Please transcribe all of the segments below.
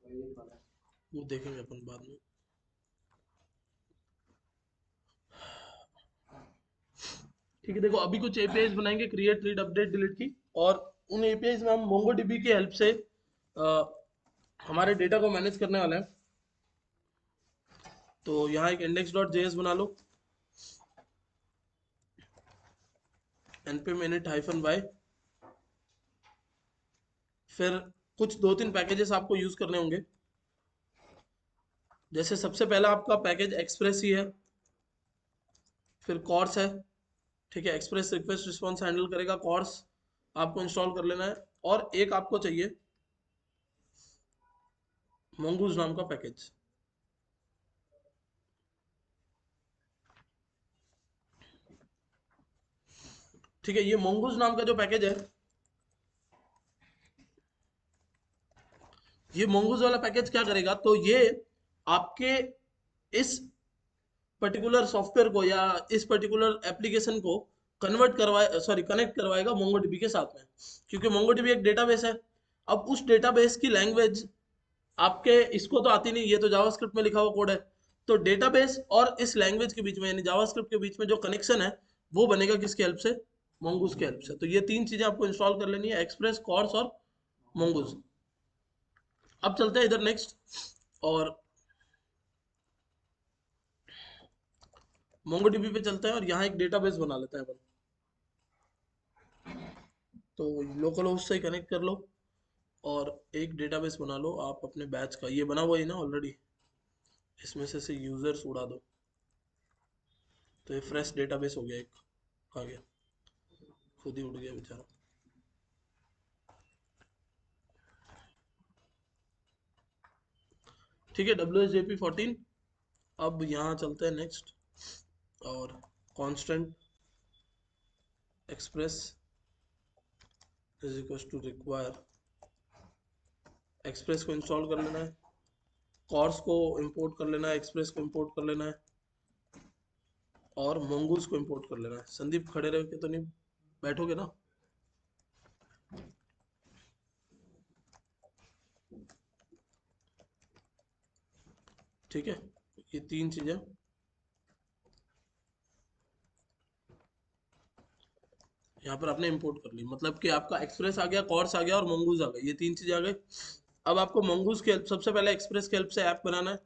वो देखेंगे अपन बाद में। ठीक है, देखो अभी कुछ एपीआईज बनाएंगे, क्रिएट, रीड, अपडेट, डिलीट की, और उन एपीआईज में हम मोंगोडीबी की हेल्प से हमारे डेटा को मैनेज करने वाले हैं। तो यहाँ एक इंडेक्स डॉट जेएस बना लो, npm init -y, फिर कुछ 2-3 पैकेजेस आपको यूज करने होंगे। जैसे सबसे पहला आपका पैकेज एक्सप्रेस ही है, फिर कॉर्स है, ठीक है, एक्सप्रेस रिक्वेस्ट रिस्पॉन्स हैंडल करेगा, कॉर्स आपको इंस्टॉल कर लेना है। और एक आपको चाहिए मोंगूज नाम का पैकेज। ठीक है, ये मोंगूज नाम का जो पैकेज है, ये मोंगूज वाला पैकेज क्या करेगा, तो ये आपके इस पर्टिकुलर सॉफ्टवेयर को या इस पर्टिकुलर एप्लीकेशन को कन्वर्ट करवाए, सॉरी कनेक्ट करवाएगा मोंगोडीबी के साथ में, क्योंकि मोंगोडीबी एक डेटाबेस है। अब उस डेटाबेस की लैंग्वेज आपके इसको तो आती नहीं, ये तो जावास्क्रिप्ट में लिखा हुआ कोड है। तो डेटाबेस और इस लैंग्वेज के बीच में, यानी जावास्क्रिप्ट के बीच में जो कनेक्शन है, वो बनेगा किसकी हेल्प से, मोंगूज की हेल्प से। तो ये तीन चीजें आपको इंस्टॉल कर लेनी है, एक्सप्रेस, कॉर्स और मोंगूज। अब चलते हैं इधर नेक्स्ट, और मोंगोडीबी पे चलते हैं और यहाँ एक डेटाबेस बना लेते हैं अपन। तो लोकल होस्ट से कनेक्ट कर लो और एक डेटाबेस बना लो आप अपने बैच का। ये बना हुआ है ना ऑलरेडी, इसमें से यूजर्स उड़ा दो, तो ये फ्रेश डेटाबेस हो गया एक, आ गया, खुद ही उड़ गया बेचारा। ठीक है, WSJP14। अब यहाँ चलते हैं नेक्स्ट, और constant express is equal to require, express को इंस्टॉल कर लेना है, कॉर्स को इंपोर्ट कर लेना है, एक्सप्रेस को इंपोर्ट कर लेना है, और मोंगूज को इंपोर्ट कर लेना है। संदीप खड़े रह के तो नहीं बैठोगे ना? ठीक है, ये तीन चीजें यहाँ पर आपने इंपोर्ट कर ली, मतलब कि आपका एक्सप्रेस आ गया, कॉर्स आ गया और मोंगूज आ गया, ये तीन चीजें आ गई। अब आपको मोंगूज की हेल्प, सबसे पहले एक्सप्रेस की हेल्प से ऐप बनाना है।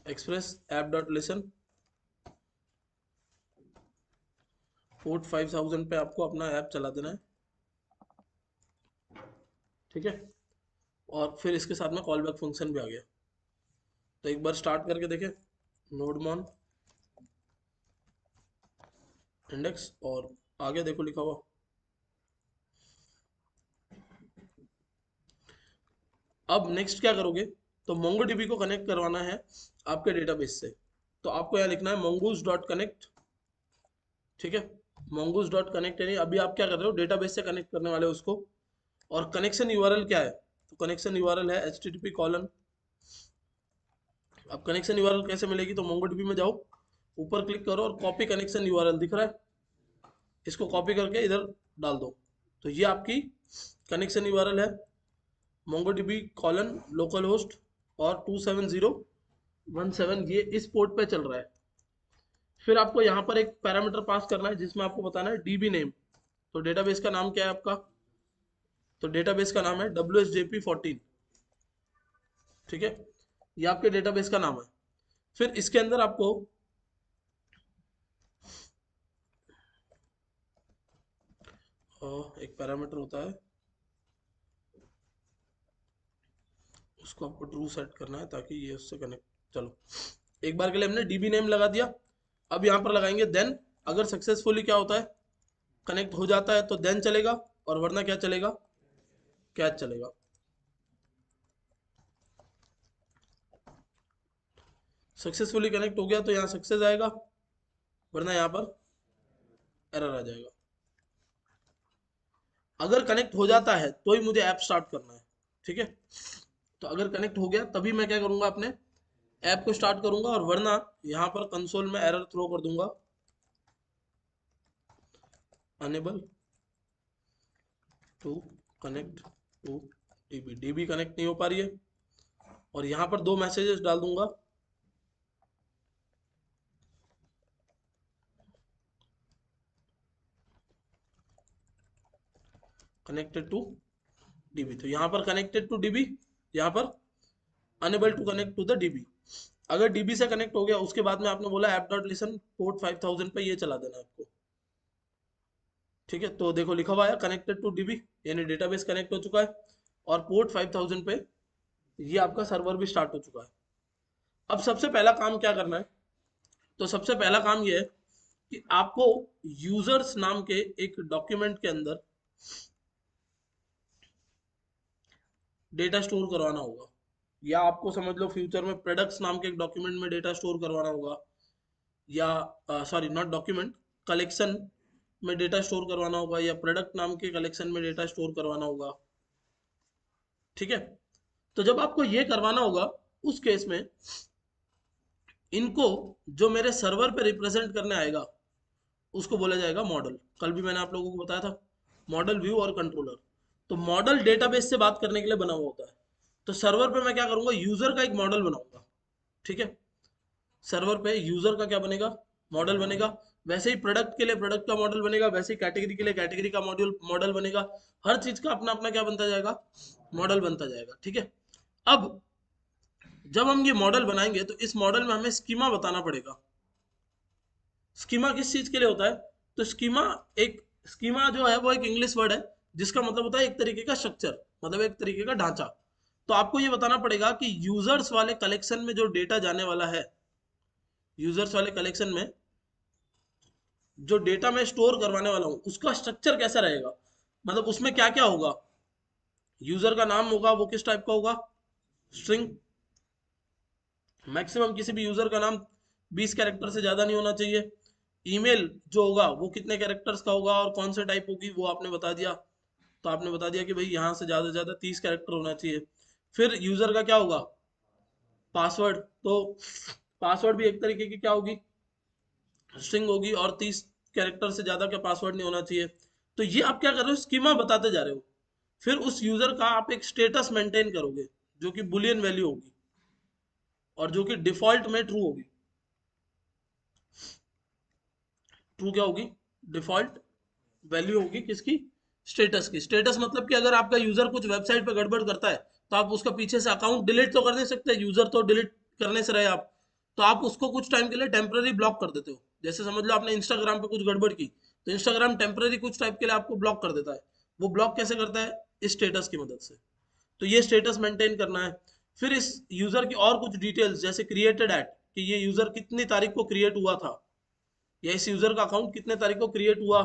Express app dot listen, port 5000 पे आपको अपना ऐप चला देना है। ठीक है, और फिर इसके साथ में कॉल बैक फंक्शन भी आ गया। तो एक बार स्टार्ट करके देखें, नोडमॉन इंडेक्स, और आगे देखो लिखा हुआ। अब नेक्स्ट क्या करोगे, तो मोंगोडीबी को कनेक्ट करवाना है आपके डेटाबेस से। तो आपको यहाँ लिखना है mongoose डॉट कनेक्ट। ठीक है, mongoose डॉट कनेक्ट, यानी अभी आप क्या कर रहे हो, डेटाबेस से कनेक्ट करने वाले हो उसको। और कनेक्शन यूआरएल क्या है, तो कनेक्शन यूआरएल है http:/। अब कनेक्शन यूआरएल कैसे मिलेगी, तो मोंगोडीबी में जाओ, ऊपर क्लिक करो और कॉपी कनेक्शन यूआरएल दिख रहा है, इसको कॉपी करके इधर डाल दो। तो ये आपकी कनेक्शन यूआरएल है, MongoDB: लोकल होस्ट और 27017, ये इस पोर्ट पे चल रहा है। फिर आपको यहाँ पर एक पैरामीटर पास करना है जिसमें आपको बताना है डीबी नेम। तो डेटाबेस का नाम क्या है आपका, तो डेटाबेस का नाम है WSJP14। ठीक है, ये आपके डेटाबेस का नाम है। फिर इसके अंदर आपको एक पैरामीटर होता है, उसको आपको ट्रू सेट करना है ताकि ये उससे कनेक्ट। चलो, एक बार के लिए हमने डीबी नेम लगा दिया। अब यहाँ पर लगाएंगे देन। अगर सक्सेसफुली क्या होता है, कनेक्ट हो जाता है तो देन चलेगा, और वरना क्या चलेगा, कैच चलेगा। सक्सेसफुली कनेक्ट हो गया तो यहाँ सक्सेस आएगा, वरना यहाँ पर एरर आ जाएगा। अगर कनेक्ट हो जाता है तो ही मुझे ऐप स्टार्ट करना है। ठीक है, तो अगर कनेक्ट हो गया तभी मैं क्या करूंगा, अपने ऐप को स्टार्ट करूंगा, और वरना यहाँ पर कंसोल में एरर थ्रो कर दूंगा, unable to connect to DB, DB connect नहीं हो पा रही है, और यहाँ पर दो मैसेजेस डाल दूंगा, कनेक्टेड टू डीबी। तो यहाँ पर कनेक्टेड टू डीबी, यहाँ पर unable to connect to the DB. अगर डीबी से कनेक्ट हो गया, उसके बाद में आपने बोला ऐप डॉट लिसन पोर्ट 5000 पे ये चला देना आपको। ठीक है, तो देखो लिखा हुआ है कनेक्टेड टू डीबी, यानी डेटाबेस कनेक्ट हो चुका है, और पोर्ट 5000 पे ये आपका सर्वर भी स्टार्ट हो चुका है। अब सबसे पहला काम क्या करना है, तो सबसे पहला काम ये है कि आपको यूजर्स नाम के एक डॉक्यूमेंट के अंदर डेटा स्टोर करवाना होगा, या आपको समझ लो फ्यूचर में प्रोडक्ट्स नाम के एक डॉक्यूमेंट में डेटा स्टोर करवाना होगा, या सॉरी नॉट डॉक्यूमेंट, कलेक्शन में डेटा स्टोर करवाना होगा, या प्रोडक्ट नाम के कलेक्शन में डेटा स्टोर करवाना होगा। ठीक है, तो जब आपको ये करवाना होगा, उस केस में इनको जो मेरे सर्वर पे रिप्रेजेंट करने आएगा उसको बोला जाएगा मॉडल। कल भी मैंने आप लोगों को बताया था मॉडल, व्यू और कंट्रोलर। तो मॉडल डेटाबेस से बात करने के लिए बना हुआ होता है, तो सर्वर पे मैं क्या करूंगा, यूजर का एक मॉडल बनाऊंगा। ठीक है, सर्वर पे यूजर का क्या बनेगा, मॉडल बनेगा। वैसे ही प्रोडक्ट के लिए प्रोडक्ट का मॉडल बनेगा, वैसे ही कैटेगरी के लिए कैटेगरी का मॉडल बनेगा। हर चीज का अपना अपना क्या बनता जाएगा, मॉडल बनता जाएगा। ठीक है, अब जब हम ये मॉडल बनाएंगे तो इस मॉडल में हमें स्कीमा बताना पड़ेगा। स्कीमा किस चीज के लिए होता है, तो स्कीमा एक, स्कीमा जो है वो एक इंग्लिश वर्ड है जिसका मतलब होता है एक तरीके का स्ट्रक्चर, मतलब एक तरीके का ढांचा। तो आपको ये बताना पड़ेगा कि यूजर्स वाले कलेक्शन में जो डेटा जाने वाला है, यूजर्स वाले कलेक्शन में जो डेटा मैं स्टोर करवाने वाला हूँ उसका स्ट्रक्चर कैसा रहेगा, मतलब उसमें क्या क्या होगा। यूजर का नाम होगा, वो किस टाइप का होगा, स्ट्रिंग। मैक्सिमम किसी भी यूजर का नाम 20 कैरेक्टर से ज्यादा नहीं होना चाहिए। ईमेल जो होगा वो कितने कैरेक्टर्स का होगा और कौन से टाइप होगी वो आपने बता दिया। तो आपने बता दिया कि भाई यहाँ से ज्यादा 30 कैरेक्टर होना चाहिए। फिर यूजर का क्या होगा, पासवर्ड। तो पासवर्ड भी एक तरीके की क्या होगी, स्ट्रिंग होगी, और 30 कैरेक्टर से ज्यादा का पासवर्ड नहीं होना चाहिए। तो ये आप क्या कर रहे हो, स्कीमा बताते जा रहे हो। फिर उस यूजर का आप एक स्टेटस मेंटेन करोगे जो कि बुलियन वैल्यू होगी, और जो कि डिफॉल्ट में ट्रू होगी। ट्रू क्या होगी, डिफॉल्ट वैल्यू होगी किसकी, स्टेटस की। स्टेटस मतलब कि अगर आपका यूजर कुछ वेबसाइट पे गड़बड़ करता है तो आप उसका पीछे से अकाउंट डिलीट तो कर नहीं सकते, यूजर तो डिलीट करने से रहे आप, तो आप उसको कुछ टाइम के लिए टेम्पररी ब्लॉक कर देते हो। जैसे समझ लो आपने इंस्टाग्राम पे कुछ गड़बड़ की, तो इंस्टाग्राम टेम्पररी कुछ टाइप के लिए आपको ब्लॉक कर देता है। वो ब्लॉक कैसे करता है, इस स्टेटस की मदद से। तो ये स्टेटस मेंटेन करना है। फिर इस यूजर की और कुछ डिटेल्स, जैसे क्रिएटेड एट, कि ये यूजर कितनी तारीख को क्रिएट हुआ था, या इस यूजर का अकाउंट कितने तारीख को क्रिएट हुआ,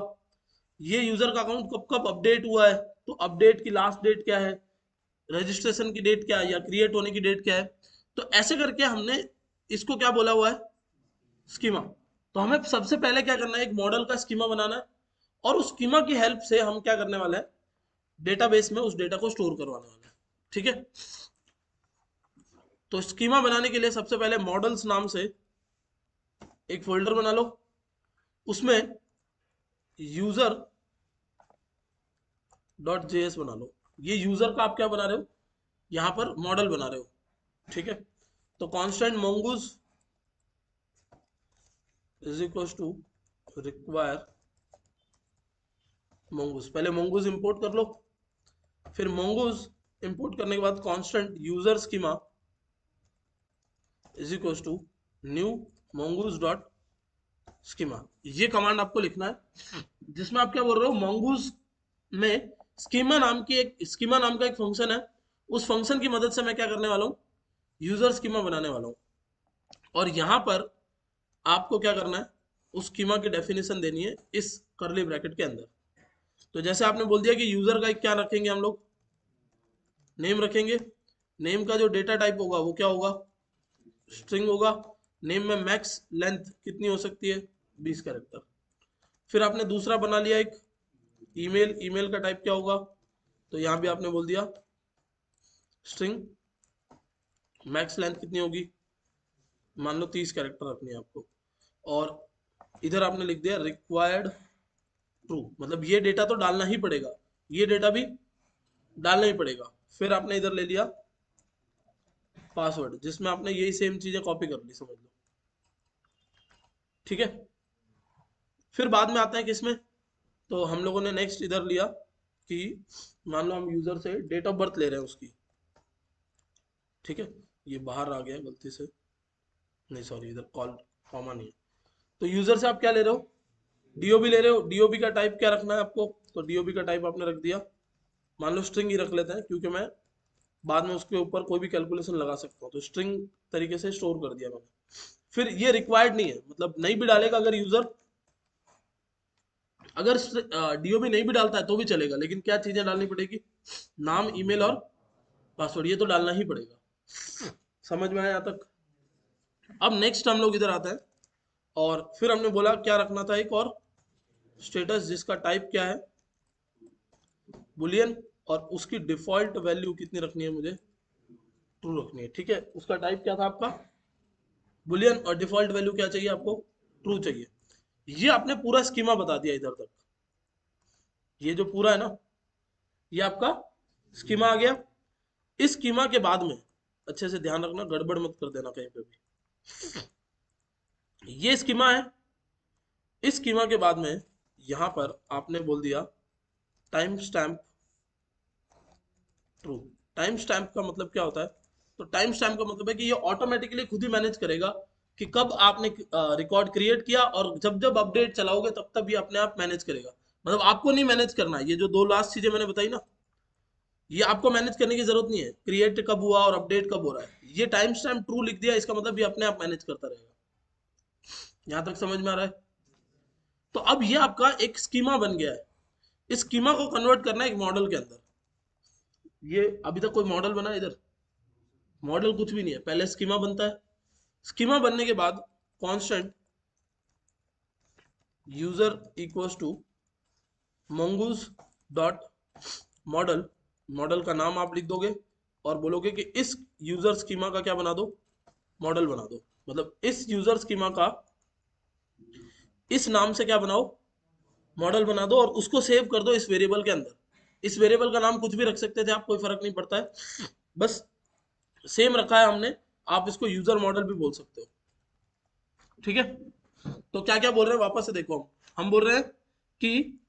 ये यूजर का अकाउंट कब कब अपडेट हुआ है, तो अपडेट की लास्ट डेट क्या है, रजिस्ट्रेशन की डेट क्या है, या क्रिएट होने की डेट क्या है। तो ऐसे करके हमने इसको क्या बोला हुआ है, स्कीमा। तो हमें सबसे पहले क्या करना है, एक मॉडल का स्कीमा बनाना है, और उस स्कीमा की हेल्प से हम क्या करने वाले हैं, डेटाबेस में उस डेटा को स्टोर करवाने वाले हैं। ठीक है, तो स्कीमा बनाने के लिए सबसे पहले मॉडल्स नाम से एक फोल्डर बना लो, उसमें यूजर डॉट जेएस बना लो। ये यूजर का आप क्या बना रहे हो, यहाँ पर मॉडल बना रहे हो। ठीक है, तो constant mongoose is equal to require mongoose। पहले mongoose इंपोर्ट कर लो, फिर mongoose इंपोर्ट करने के बाद constant user schema is equal to new mongoose dot schema. ये कमांड आपको लिखना है, जिसमें आप क्या बोल रहे हो, mongoose में स्कीमा नाम का एक फंक्शन है। उस फंक्शन की मदद से मैं क्या करने वाला हूँ, यूजर स्कीमा बनाने वाला हूँ। और यहाँ पर आपको क्या करना है, उस स्कीमा की डेफिनेशन देनी है इस करली ब्रैकेट के अंदर। तो जैसे आपने बोल दिया कि यूजर का एक क्या रखेंगे हम लोग, नेम रखेंगे। नेम का जो डेटा टाइप होगा वो क्या होगा, स्ट्रिंग होगा। नेम में मैक्स लेंथ कितनी हो सकती है, 20 कैरेक्टर। फिर आपने दूसरा बना लिया एक ईमेल, ईमेल का टाइप क्या होगा, तो यहाँ भी आपने बोल दिया स्ट्रिंग, मैक्स लेंथ कितनी होगी, मान लो 30 कैरेक्टर रखनी है आपको। और इधर आपने लिख दिया रिक्वायर्ड ट्रू, मतलब ये डेटा तो डालना ही पड़ेगा, ये डेटा भी डालना ही पड़ेगा। फिर आपने इधर ले लिया पासवर्ड, जिसमें आपने यही सेम चीजें कॉपी कर ली, समझ लो। ठीक है, फिर बाद में आता है किसमें, तो हम लोगों ने नेक्स्ट इधर लिया कि मान लो हम यूजर से डेट ऑफ बर्थ ले रहे हैं उसकी। ठीक है, ये बाहर आ गया गलती से, नहीं सॉरी, इधर कॉल कॉमा नहीं है। तो यूजर से आप क्या ले रहे हो, डीओबी ले रहे हो। डीओबी का टाइप क्या रखना है आपको, तो डीओबी का टाइप आपने रख दिया, मान लो स्ट्रिंग ही रख लेते हैं, क्योंकि मैं बाद में उसके ऊपर कोई भी कैलकुलेशन लगा सकता हूँ, तो स्ट्रिंग तरीके से स्टोर कर दिया मैंने। फिर ये रिक्वायर्ड नहीं है, मतलब नहीं भी डालेगा अगर यूजर, अगर डीओबी नहीं भी डालता है तो भी चलेगा, लेकिन क्या चीजें डालनी पड़ेगी, नाम, ईमेल और पासवर्ड, ये तो डालना ही पड़ेगा। समझ में आया यहाँ तक। अब नेक्स्ट हम लोग इधर आते हैं, और फिर हमने बोला क्या रखना था, एक और स्टेटस जिसका टाइप क्या है, बुलियन, और उसकी डिफॉल्ट वैल्यू कितनी रखनी है मुझे, ट्रू रखनी है। ठीक है, उसका टाइप क्या था आपका, बुलियन, और डिफॉल्ट वैल्यू क्या चाहिए आपको, ट्रू चाहिए। ये आपने पूरा स्कीमा बता दिया इधर तक, ये जो पूरा है ना, ये आपका स्कीमा आ गया। इस स्कीमा के बाद में अच्छे से ध्यान रखना, गड़बड़ मत कर देना कहीं पे भी। ये स्कीमा है, इस स्कीमा के बाद में यहां पर आपने बोल दिया time stamp true. Time stamp का मतलब क्या होता है, तो टाइम स्टैम्प का मतलब है कि ये ऑटोमेटिकली खुद ही मैनेज करेगा कि कब आपने रिकॉर्ड क्रिएट किया, और जब जब अपडेट चलाओगे तब तब ये अपने आप मैनेज करेगा। मतलब आपको नहीं मैनेज करना है, ये जो दो लास्ट चीजें मैंने बताई ना, ये आपको मैनेज करने की जरूरत नहीं है, क्रिएट कब हुआ और अपडेट कब हो रहा है। ये टाइम स्टैम्प ट्रू लिख दिया, इसका मतलब ये अपने आप मैनेज करता रहेगा। यहां तक समझ में आ रहा है। तो अब ये आपका एक स्कीमा बन गया है, इस स्कीमा को कन्वर्ट करना है एक मॉडल के अंदर। ये अभी तक कोई मॉडल बना है इधर, मॉडल कुछ भी नहीं है, पहले स्कीमा बनता है, स्कीमा बनने के बाद constant user equals to mongoose dot model, model का नाम आप लिख दोगे और बोलोगे कि इस यूजर स्कीमा का क्या बना दो, मॉडल बना दो। मतलब इस यूजर स्कीमा का इस नाम से क्या बनाओ, मॉडल बना दो, और उसको सेव कर दो इस वेरिएबल के अंदर। इस वेरिएबल का नाम कुछ भी रख सकते थे आप, कोई फर्क नहीं पड़ता है, बस सेम रखा है हमने। आप इसको यूजर मॉडल भी बोल सकते हो। ठीक है, तो क्या क्या बोल रहे हैं वापस से देखो, हम बोल रहे हैं कि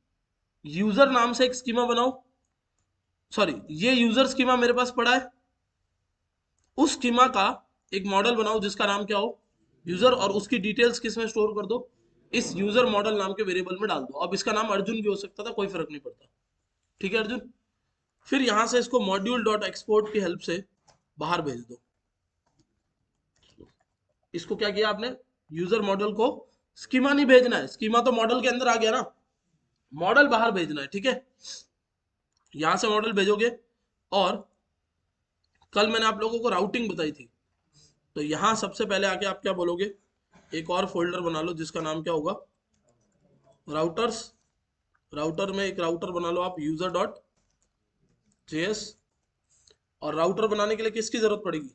यूजर नाम से एक स्कीमा बनाओ, सॉरी, ये यूजर स्कीमा मेरे पास पड़ा है, उस स्कीमा का एक मॉडल बनाओ जिसका नाम क्या हो, यूजर, और उसकी डिटेल्स किस में स्टोर कर दो, इस यूजर मॉडल नाम के वेरिएबल में डाल दो। अब इसका नाम अर्जुन भी हो सकता था, कोई फर्क नहीं पड़ता। ठीक है अर्जुन, फिर यहां से इसको मॉड्यूल डॉट एक्सपोर्ट की हेल्प से बाहर भेज दो। इसको क्या किया आपने, यूजर मॉडल को, स्कीमा नहीं भेजना है, स्कीमा तो मॉडल के अंदर आ गया ना, मॉडल बाहर भेजना है। ठीक है, यहां से मॉडल भेजोगे, और कल मैंने आप लोगों को राउटिंग बताई थी, तो यहां सबसे पहले आके आप क्या बोलोगे, एक और फोल्डर बना लो जिसका नाम क्या होगा, राउटर्स। राउटर में एक राउटर बना लो आप, यूजर डॉट जेएस। और राउटर बनाने के लिए किसकी जरूरत पड़ेगी,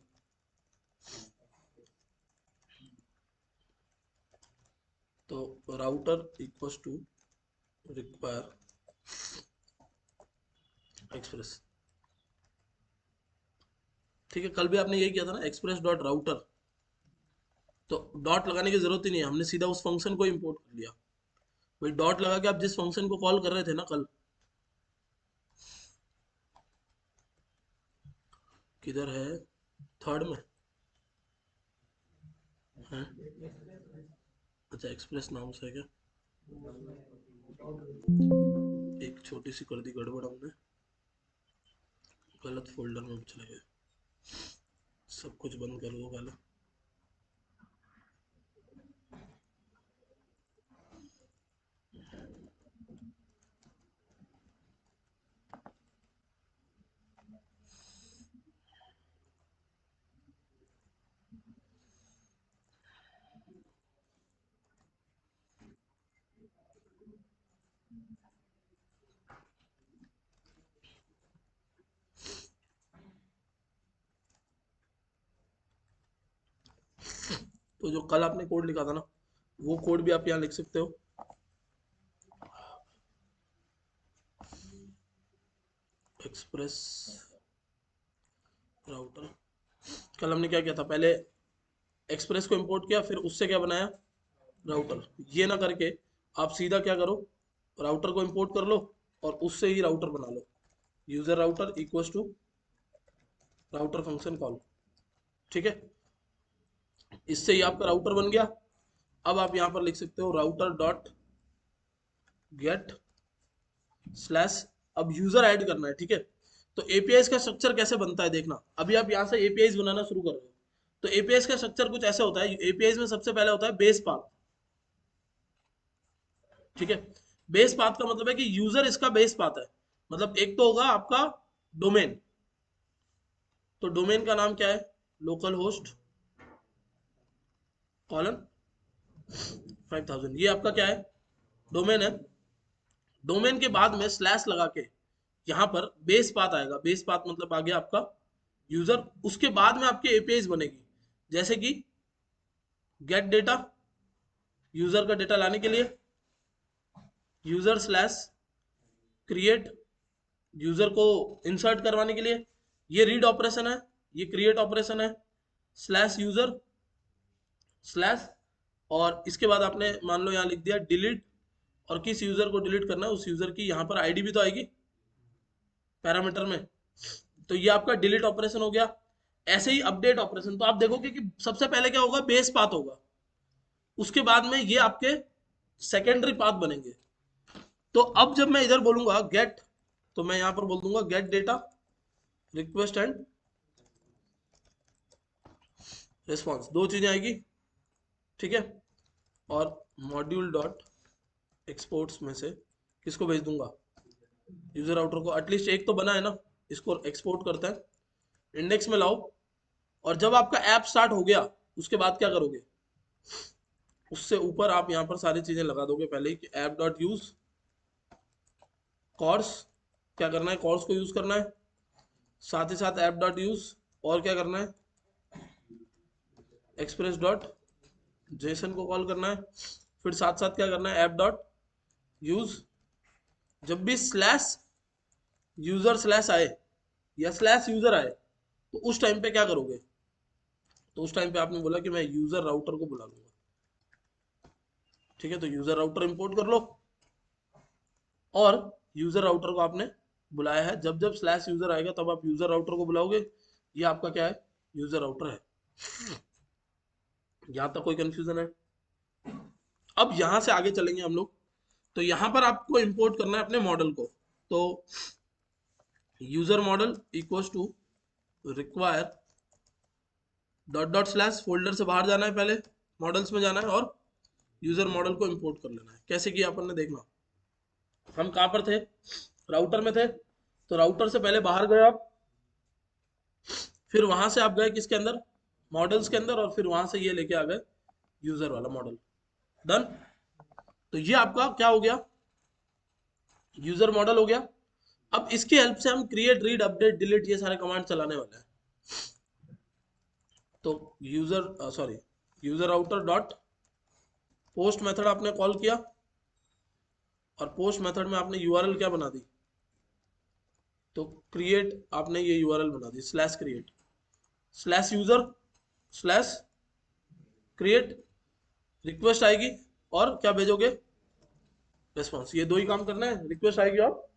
तो router equals to require express. ठीक है, कल भी आपने यही किया था ना, एक्सप्रेस डॉट राउटर। तो डॉट लगाने की जरूरत ही नहीं है, हमने सीधा उस फंक्शन को इंपोर्ट कर लिया। वही डॉट लगा के आप जिस फंक्शन को कॉल कर रहे थे ना कल, किधर है, थर्ड में है, अच्छा एक्सप्रेस नाम से है क्या, एक छोटी सी कर दी गड़बड़ हमने, गलत फोल्डर में चले गए। सब कुछ बंद कर दो पहले। तो जो कल आपने कोड लिखा था ना, वो कोड भी आप यहाँ लिख सकते हो। Express router. कल हमने क्या किया था, पहले एक्सप्रेस को इंपोर्ट किया, फिर उससे क्या बनाया, राउटर। ये ना करके आप सीधा क्या करो, राउटर को इंपोर्ट कर लो और उससे ही राउटर बना लो। User router equals to router function call, ठीक है। इससे ही आपका राउटर बन गया। अब आप यहां पर लिख सकते हो राउटर डॉट गेट स्लैश, अब यूजर ऐड करना है, ठीक है। तो एपीआई का स्ट्रक्चर कैसे बनता है देखना, अभी आप यहां से एपीआई बनाना शुरू कर रहे हो। तो एपीआई का स्ट्रक्चर कुछ ऐसा होता है, एपीआई में सबसे पहले होता है बेस पाथ, ठीक है। बेस पाथ का मतलब है कि यूजर इसका बेस पाथ है, मतलब एक तो होगा आपका डोमेन। तो डोमेन का नाम क्या है, लोकल होस्ट कॉलन 5000, ये आपका क्या है, डोमेन है। डोमेन के बाद में स्लैश लगा के यहाँ पर बेस पाथ आएगा, बेस पाथ मतलब आ गया आपका यूजर। उसके बाद में आपकी एपीआई बनेगी, जैसे कि गेट डेटा, यूजर का डेटा लाने के लिए, यूजर स्लैश क्रिएट, यूजर को इंसर्ट करवाने के लिए, ये रीड ऑपरेशन है, ये क्रिएट ऑपरेशन है, स्लैश यूजर स्लैश, और इसके बाद आपने मान लो यहाँ लिख दिया डिलीट, और किस यूजर को डिलीट करना है उस यूजर की यहाँ पर आईडी भी तो आएगी पैरामीटर में। तो ये आपका डिलीट ऑपरेशन हो गया। ऐसे ही अपडेट ऑपरेशन, तो आप देखोगे कि सबसे पहले क्या होगा, बेस पाथ होगा, उसके बाद में ये आपके सेकेंडरी पाथ बनेंगे। तो अब जब मैं इधर बोलूंगा गेट, तो मैं यहां पर बोल दूंगा gate data request and response, दो चीजें आएगी, ठीक है। और मॉड्यूल डॉट एक्सपोर्ट्स में से किसको भेज दूंगा, यूजर राउटर को। एटलीस्ट एक तो बना है ना, इसको एक्सपोर्ट करते हैं, इंडेक्स में लाओ। और जब आपका ऐप स्टार्ट हो गया उसके बाद क्या करोगे, उससे ऊपर आप यहाँ पर सारी चीजें लगा दोगे पहले ही कि ऐप डॉट यूज कॉर्स, क्या करना है, कॉर्स को यूज करना है, साथ ही साथ ऐप डॉट यूज, और क्या करना है, एक्सप्रेस डॉट जेसन को कॉल करना है, फिर साथ साथ क्या करना है, ऐप डॉट यूज। जब भी स्लैश यूजर स्लैश आए या स्लैश यूजर आए तो उस टाइम पे क्या करोगे, तो उस टाइम पे आपने बोला कि मैं यूजर राउटर को बुला लूंगा, ठीक है। तो यूजर राउटर इंपोर्ट कर लो, और यूजर राउटर को आपने बुलाया है, जब जब स्लैश यूजर आएगा तब आप यूजर राउटर को बुलाओगे। ये आपका क्या है, यूजर राउटर है। यहां तक कोई कंफ्यूजन है? अब यहां से आगे चलेंगे हम लोग। तो यहां पर आपको इंपोर्ट करना है अपने मॉडल को। तो user model equals to require dot dot slash, folder से बाहर जाना है, पहले मॉडल्स में जाना है और यूजर मॉडल को इंपोर्ट कर लेना है। कैसे किया अपन ने देखना, हम कहां पर थे, राउटर में थे। तो राउटर से पहले बाहर गए आप, फिर वहां से आप गए किसके अंदर, मॉडल्स के अंदर, और फिर वहां से ये लेके आ गए यूजर वाला मॉडल। डन। तो ये आपका क्या हो गया, यूजर मॉडल हो गया। अब इसकी हेल्प से हम क्रिएट रीड अपडेट डिलीट ये सारे कमांड चलाने वाले हैं। तो user router dot post method आपने कॉल किया, और पोस्ट मेथड में आपने यूआरएल क्या बना दी, तो क्रिएट आपने ये यूआरएल बना दी slash create slash user slash create, request आएगी और क्या भेजोगे, रिस्पॉन्स। ये दो ही काम करना है, रिक्वेस्ट आएगी और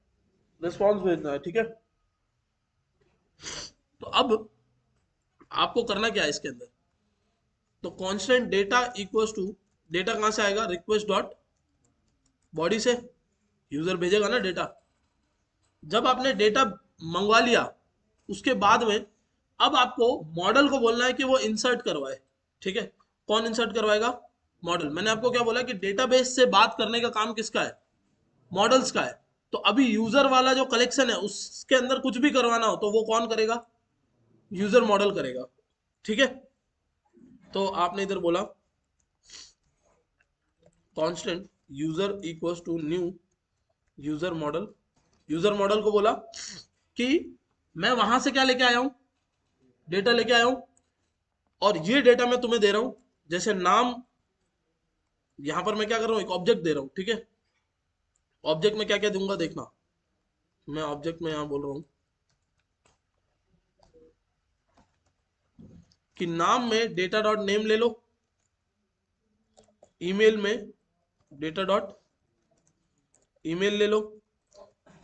रिस्पॉन्स भेजना है, ठीक है। तो अब आपको करना क्या है इसके अंदर, तो constant data equals to, data कहां से आएगा, रिक्वेस्ट डॉट बॉडी से, यूजर भेजेगा ना डेटा। जब आपने डेटा मंगवा लिया उसके बाद में अब आपको मॉडल को बोलना है कि वो इंसर्ट करवाए, ठीक है। कौन इंसर्ट करवाएगा, मॉडल। मैंने आपको क्या बोला कि डेटाबेस से बात करने का काम किसका है, मॉडल्स का है। तो अभी यूजर वाला जो कलेक्शन है उसके अंदर कुछ भी करवाना हो तो वो कौन करेगा, यूजर मॉडल करेगा, ठीक है। तो आपने इधर बोला constant user equals to new user model. User model को बोला कि मैं वहां से क्या लेके आया हूं, डेटा लेके आया हूं, और ये डेटा मैं तुम्हें दे रहा हूं, जैसे नाम। यहां पर मैं क्या कर रहा हूं, एक ऑब्जेक्ट दे रहा हूं, ठीक है। ऑब्जेक्ट में क्या क्या दूंगा देखना, मैं ऑब्जेक्ट में यहां बोल रहा हूं कि नाम में डेटा डॉट नेम ले लो, ईमेल में डेटा डॉट ईमेल ले लो,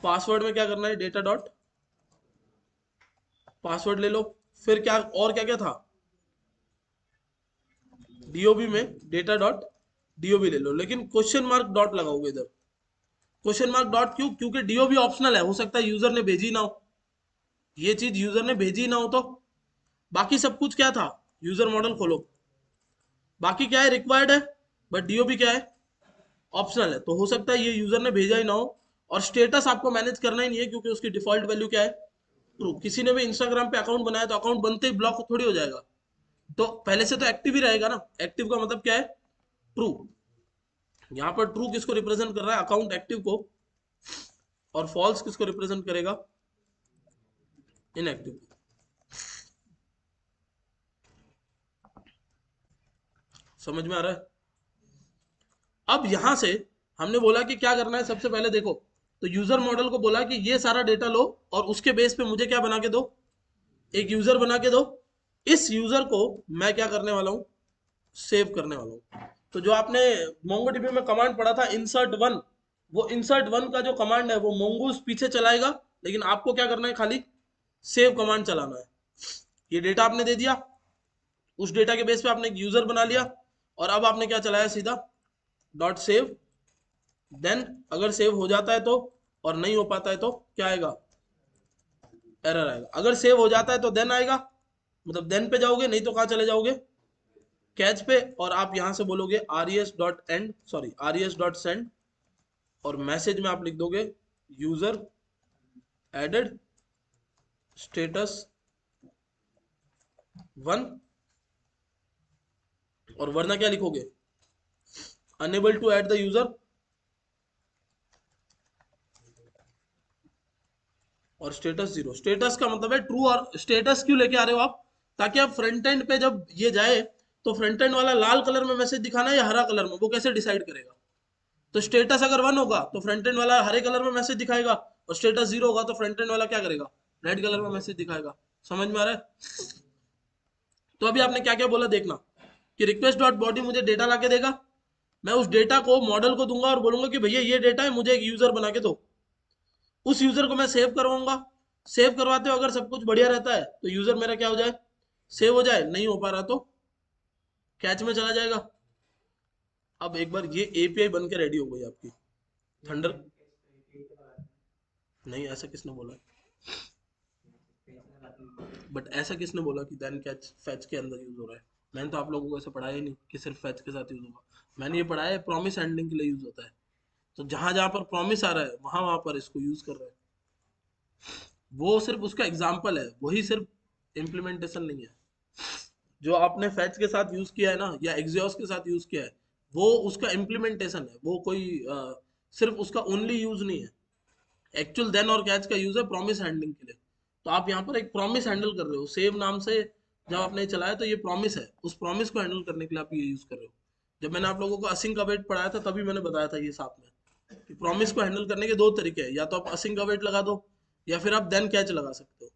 पासवर्ड में क्या करना है डेटा डॉट पासवर्ड ले लो, फिर क्या और क्या क्या था, डीओबी में डेटा डॉट डीओबी ले लो, लेकिन क्वेश्चन मार्क डॉट लगाओगे इधर। क्वेश्चन मार्क डॉट क्यों? क्योंकि डीओबी ऑप्शनल है, हो सकता है यूजर ने भेजी ना हो, ये चीज यूजर ने भेजी ना हो तो। बाकी सब कुछ क्या था, यूजर मॉडल खोलो, बाकी क्या है रिक्वायर्ड है, बट डीओबी क्या है ऑप्शनल है, तो हो सकता है ये यूजर ने भेजा ही ना हो। और स्टेटस आपको मैनेज करना ही नहीं है, क्योंकि उसकी डिफॉल्ट वैल्यू क्या है, ट्रू। किसी ने भी इंस्टाग्राम पे अकाउंट बनाया तो अकाउंट बनते ही ब्लॉक थोड़ी हो जाएगा, तो पहले से तो एक्टिव ही रहेगा ना। एक्टिव का मतलब क्या है, ट्रू। यहाँ पर ट्रू किसको रिप्रेजेंट कर रहा है, अकाउंट एक्टिव को, और फॉल्स किसको रिप्रेजेंट करेगा, इनएक्टिव। समझ में आ रहा है? अब यहां से हमने बोला कि क्या करना है, सबसे पहले देखो, तो यूजर मॉडल को बोला कि ये सारा डेटा लो और उसके बेस पे मुझे क्या बना के दो, एक यूजर बना के दो। इस यूजर को मैं क्या करने वाला हूं, सेव करने वाला हूं। तो जो आपने मोंगोडीबी में कमांड पढ़ा था इंसर्ट वन, वो इंसर्ट वन का जो कमांड है वो मोंगूज पीछे चलाएगा, लेकिन आपको क्या करना है, खाली सेव कमांड चलाना है। ये डेटा आपने दे दिया, उस डेटा के बेस पे आपने एक यूजर बना लिया, और अब आपने क्या चलाया, सीधा डॉट सेव। देन अगर सेव हो जाता है तो, और नहीं हो पाता है तो क्या आएगा, एरर आएगा। अगर सेव हो जाता है तो देन आएगा, मतलब देन पे जाओगे, नहीं तो कहाँ चले जाओगे, कैच पे, और आप यहां से बोलोगे res dot and, sorry res dot send, और मैसेज में आप लिख दोगे यूजर एडेड स्टेटस 1, और वरना क्या लिखोगे, unable to add the user, और स्टेटस 0। स्टेटस का मतलब है ट्रू, और स्टेटस क्यों लेके आ रहे हो आप, ताकि आप फ्रंट एंड पे जब ये जाए तो फ्रंट एंड वाला लाल कलर में मैसेज दिखाना है या हरा कलर में, वो कैसे डिसाइड करेगा। तो स्टेटस अगर 1 होगा तो फ्रंट एंड वाला हरे कलर में मैसेज दिखाएगा, और स्टेटस 0 होगा तो फ्रंट एंड वाला क्या करेगा, रेड कलर में मैसेज दिखाएगा। समझ में आ रहा है? तो अभी आपने क्या क्या बोला देखना, कि रिक्वेस्ट डॉट बॉडी मुझे डेटा ला के देगा, मैं उस डेटा को मॉडल को दूंगा और बोलूंगा कि भैया ये डेटा है, मुझे एक यूजर बना के दो। उस यूजर को मैं सेव करवाऊंगा, सेव करवाते हो अगर सब कुछ बढ़िया रहता है तो यूजर मेरा क्या हो जाए, सेव हो जाए, नहीं हो पा रहा तो कैच में चला जाएगा। अब एक बार ये एपीआई बन के रेडी हो गई आपकी थंडर। नहीं, ऐसा किसने बोला, बट ऐसा किसने बोला कि देन कैच फैच के अंदर यूज हो रहा है। मैंने तो आप लोगों को ऐसे पढ़ाया ही नहीं कि सिर्फ फैच के साथ यूज होगा। मैंने ये पढ़ाया है प्रॉमिस हैंडलिंग के लिए यूज होता है, तो जहां जहां पर प्रॉमिस आ रहा है वहां वहां पर इसको यूज कर रहा है। वो सिर्फ उसका एग्जाम्पल है, वही सिर्फ इम्प्लीमेंटेशन नहीं है। जो आपने फैच के साथ यूज किया है ना, या एग्जॉस्ट के साथ यूज किया है, वो उसका इम्प्लीमेंटेशन है, वो कोई सिर्फ उसका ओनली यूज नहीं है। एक्चुअल देन और कैच का यूज है प्रॉमिस हैंडलिंग के लिए। तो आप यहाँ पर एक प्रॉमिस हैंडल कर रहे हो, सेव नाम से जब आपने चलाया तो ये प्रॉमिस है, उस प्रॉमिस को हैंडल करने के लिए आप ये यूज कर रहे हो। जब मैंने आप लोगों को असिंक अवेट पढ़ाया था तभी मैंने बताया था ये साथ में, कि प्रॉमिस को हैंडल करने के दो तरीके हैं, या तो आप असिंक अवेट लगा दो, या फिर आप देन कैच लगा सकते हो।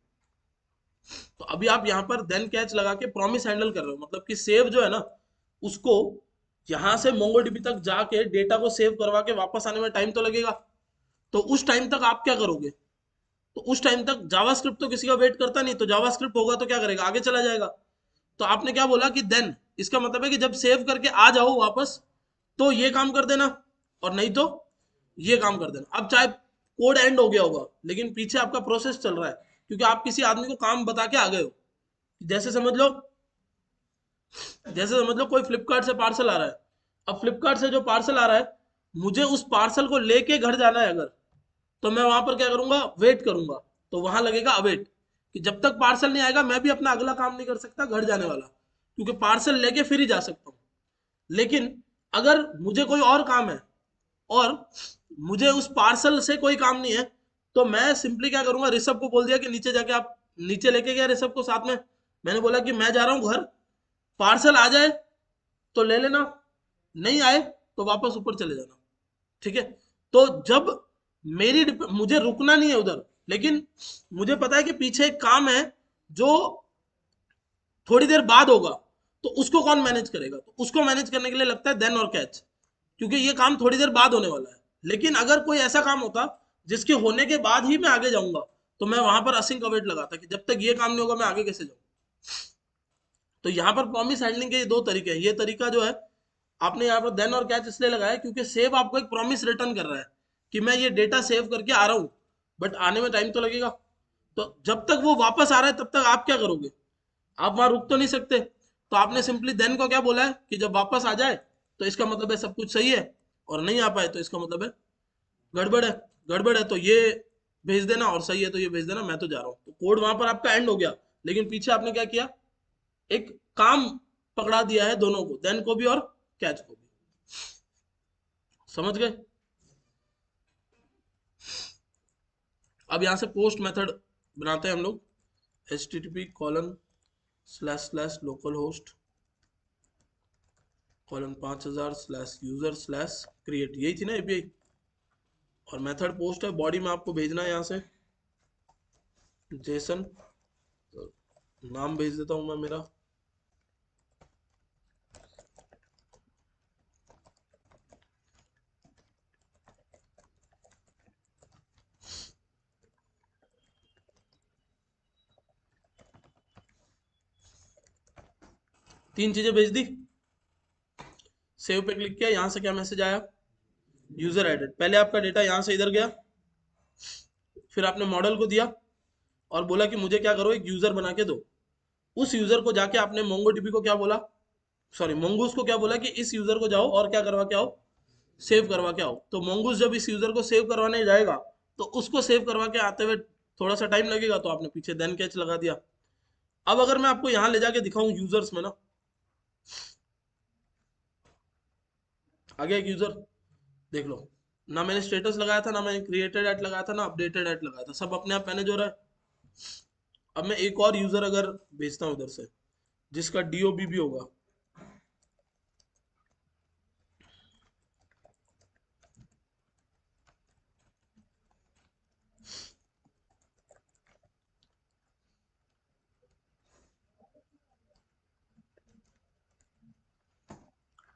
तो अभी आप यहाँ पर देन कैच लगा के प्रॉमिस हैंडल कर रहे हो, मतलब कि सेव जो है ना, उसको यहाँ से मोंगोडीबी तक जाके डेटा को सेव करवा के वापस आने में टाइम तो लगेगा। तो उस टाइम तक आप क्या करोगे, तो उस टाइम तक जावास्क्रिप्ट तो किसी का वेट करता नहीं, तो जावास्क्रिप्ट होगा तो क्या करेगा, आगे चला जाएगा। तो आपने क्या बोला कि देन, इसका मतलब है कि जब सेव करके आ जाओ वापस तो ये काम कर देना, और नहीं तो ये काम कर देना। अब चाहे कोड एंड हो गया होगा, लेकिन पीछे आपका प्रोसेस चल रहा है, क्योंकि आप किसी आदमी को काम बता के आ गए हो। जैसे समझ लो, जैसे समझ लो कोई फ्लिपकार्ट से पार्सल आ रहा है। अब फ्लिपकार्ट से जो पार्सल आ रहा है, मुझे उस पार्सल को लेके घर जाना है अगर, तो मैं वहां पर क्या करूंगा, वेट करूंगा। तो वहां लगेगा अवेट, कि जब तक पार्सल नहीं आएगा मैं भी अपना अगला काम नहीं कर सकता घर जाने वाला, क्योंकि पार्सल लेके फिर ही जा सकता हूँ। लेकिन अगर मुझे कोई और काम है, और मुझे उस पार्सल से कोई काम नहीं है, तो मैं सिंपली क्या करूंगा, ऋषभ को बोल दिया कि नीचे जाके आप, नीचे लेके गया ऋषभ को साथ में, मैंने बोला कि मैं जा रहा हूँ घर, पार्सल आ जाए तो ले लेना, नहीं आए तो वापस ऊपर चले जाना। ठीक है? तो जब मुझे रुकना नहीं है उधर, लेकिन मुझे पता है कि पीछे एक काम है जो थोड़ी देर बाद होगा, तो उसको कौन मैनेज करेगा? तो उसको मैनेज करने के लिए लगता है देन और कैच, क्योंकि ये काम थोड़ी देर बाद होने वाला है। लेकिन अगर कोई ऐसा काम होता जिसके होने के बाद ही मैं आगे जाऊंगा, तो मैं वहां पर असिंक अवेट लगाता कि जब तक ये काम नहीं होगा मैं आगे कैसे जाऊँ। तो यहाँ पर प्रॉमिस हैंडलिंग के दो तरीके हैं। ये तरीका जो है आपने यहाँ पर देन और कैच इसलिए लगाया क्योंकि सेव आपको एक प्रॉमिस रिटर्न कर रहा है कि मैं ये डेटा सेव करके आ रहा हूँ, बट आने में टाइम तो लगेगा। तो जब तक वो वापस आ रहा है तब तक आप क्या करोगे? आप वहां रुक तो नहीं सकते, तो आपने सिंपली देन को क्या बोला है कि जब वापस आ जाए तो इसका मतलब है सब कुछ सही है, और नहीं आ पाए तो इसका मतलब है गड़बड़ है। गड़बड़ है तो ये भेज देना, और सही है तो ये भेज देना, मैं तो जा रहा हूँ। तो कोड वहां पर आपका एंड हो गया, लेकिन पीछे आपने क्या किया? एक काम पकड़ा दिया है दोनों को, देन को भी और कैच को भी। समझ गए? अब यहां से पोस्ट मेथड बनाते हैं हम लोग। http://localhost 5000/user/create, यही थी ना एपीआई। और मेथड पोस्ट है, बॉडी में आपको भेजना है यहाँ से जेसन, तो नाम भेज देता हूँ मैं मेरा। तीन चीजें भेज दी, सेव पे क्लिक किया, यहाँ से क्या मैसेज आया? User added. पहले आपका डेटा यहाँ से इधर गया, फिर आपने मॉडल को दिया और बोला कि मुझे क्या करो, एक यूजर बना के दो। उस यूजर को जाके आपने मोंगोडीबी को क्या बोला, सॉरी मोंगूस को क्या बोला कि इस यूजर को जाओ और क्या करवा के आओ, सेव करवा के आओ। तो मोंगूस जब इस यूजर को सेव करवाने जाएगा तो उसको सेव करवा के आते हुए थोड़ा सा टाइम लगेगा, तो आपने पीछे देन कैच लगा दिया। अब अगर मैं आपको यहाँ ले जाके दिखाऊं यूजर्स में ना, आगे एक यूजर देख लो, ना मैंने स्टेटस लगाया था, ना मैंने क्रिएटेड एट लगाया था, ना अपडेटेड एट लगाया था, सब अपने आप मैनेज हो रहा है। अब मैं एक और यूजर अगर भेजता हूँ इधर से जिसका डीओबी भी होगा,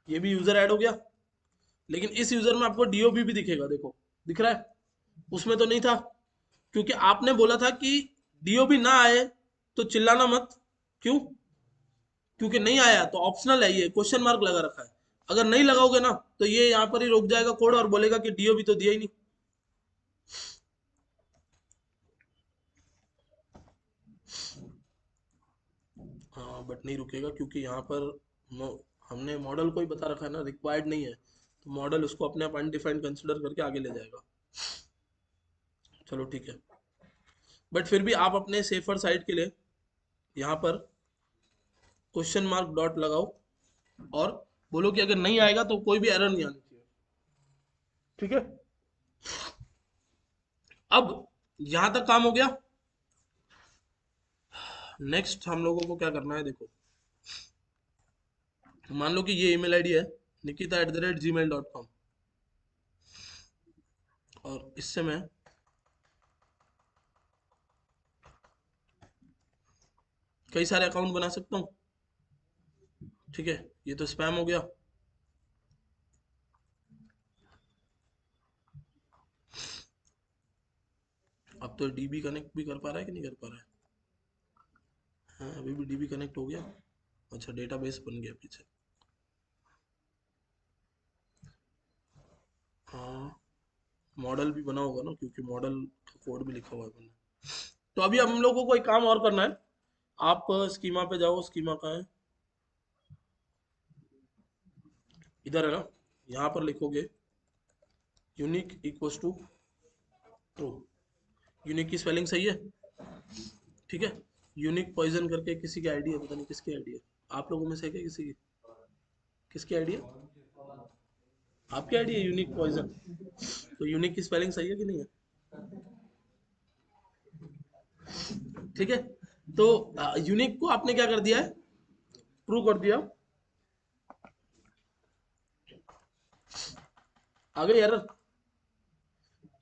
ये भी यूजर ऐड हो गया। लेकिन इस यूजर में आपको डीओबी भी दिखेगा, देखो दिख रहा है, उसमें तो नहीं था, क्योंकि आपने बोला था कि डीओबी ना आए तो चिल्लाना मत। क्यों? क्योंकि नहीं आया तो ऑप्शनल है, ये क्वेश्चन मार्क लगा रखा है। अगर नहीं लगाओगे ना तो ये यहाँ पर ही रोक जाएगा कोड और बोलेगा कि डीओबी तो दिया ही नहीं। हाँ बट नहीं रुकेगा, क्योंकि यहाँ पर हमने मॉडल को ही बता रखा है ना, रिक्वायर्ड नहीं है, तो मॉडल उसको अपने आप अनडिफाइंड कंसिडर करके आगे ले जाएगा। चलो ठीक है, बट फिर भी आप अपने सेफर साइड के लिए यहाँ पर क्वेश्चन मार्क डॉट लगाओ और बोलो कि अगर नहीं आएगा तो कोई भी एरर नहीं आनी चाहिए। ठीक है, अब यहां तक काम हो गया। नेक्स्ट हम लोगों को क्या करना है, देखो मान लो कि ये ईमेल आईडी है nikita@gmail.com, और इससे मैं कई सारे अकाउंट बना सकता हूँ। ठीक है, ये तो स्पैम हो गया। अब तो डीबी कनेक्ट भी कर पा रहा है कि नहीं कर पा रहा है? हाँ अभी भी डीबी कनेक्ट हो गया। अच्छा डेटाबेस बन गया पीछे। हाँ मॉडल भी बना होगा ना, क्योंकि मॉडल का कोड भी लिखा हुआ है मैंने। तो अभी हम लोगों को एक काम और करना है। आप स्कीमा पे जाओ, स्कीमा कहाँ है? इधर है ना, यहाँ पर लिखोगे unique equals to true. Unique की स्पेलिंग सही है? ठीक है, यूनिक पॉइजन करके किसी की आईडी है, पता नहीं किसकी आईडी है, आप लोगों में से है क्या किसी की? किसकी आईडी है? आपकी आईडी है यूनिक पॉइजन? तो यूनिक की स्पेलिंग सही है कि नहीं है? ठीक है, तो यूनिक को आपने क्या कर दिया है, ट्रू कर दिया। आ गई एरर?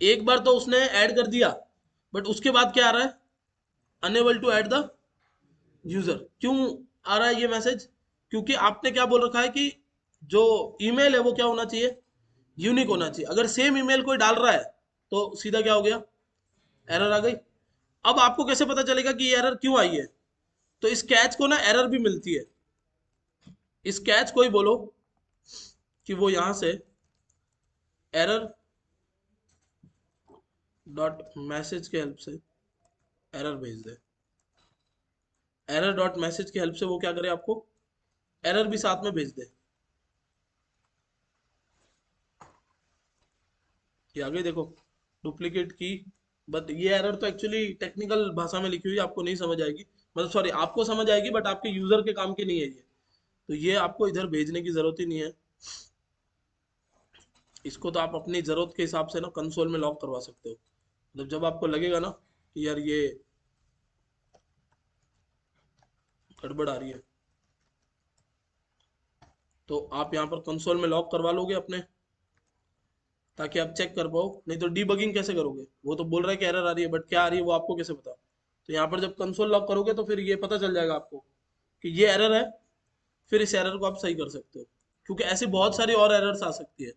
एक बार तो उसने ऐड कर दिया, बट उसके बाद क्या आ रहा है, unable to add the user. क्यों आ रहा है ये मैसेज? क्योंकि आपने क्या बोल रखा है कि जो ईमेल है वो क्या होना चाहिए, यूनिक होना चाहिए। अगर सेम ईमेल कोई डाल रहा है तो सीधा क्या हो गया, एरर आ गई। अब आपको कैसे पता चलेगा कि ये एरर क्यों आई है? तो इस कैच को ना एरर भी मिलती है। इस कैच को ही बोलो कि वो यहां से एरर डॉट मैसेज के हेल्प से एरर भेज दे। एरर डॉट मैसेज की हेल्प से वो क्या करे, आपको एरर भी साथ में भेज दे। ये आगे देखो, डुप्लीकेट की। बट ये एरर तो एक्चुअली टेक्निकल भाषा में लिखी हुई है, आपको नहीं समझ आएगी। मतलब सॉरी, आपको समझ आएगी बट आपके यूजर के काम की नहीं है ये। तो ये आपको इधर भेजने की जरूरत ही नहीं है। इसको तो आप अपनी जरूरत के हिसाब से ना कंसोल में लॉक करवा सकते हो। मतलब जब आपको लगेगा ना कि यार ये गड़बड़ आ रही है, तो आप यहाँ पर कंसोल में लॉक करवा लोगे अपने, ताकि आप चेक कर पाओ। नहीं तो डीबगिंग कैसे करोगे? वो तो बोल रहा है कि एरर आ रही है, बट क्या आ रही है वो आपको कैसे पता? तो यहाँ पर जब कंसोल लॉक करोगे तो फिर ये पता चल जाएगा आपको कि ये एरर है। फिर इस एरर को आप सही कर सकते हो, क्योंकि ऐसी बहुत सारी और एरर्स आ सकती है।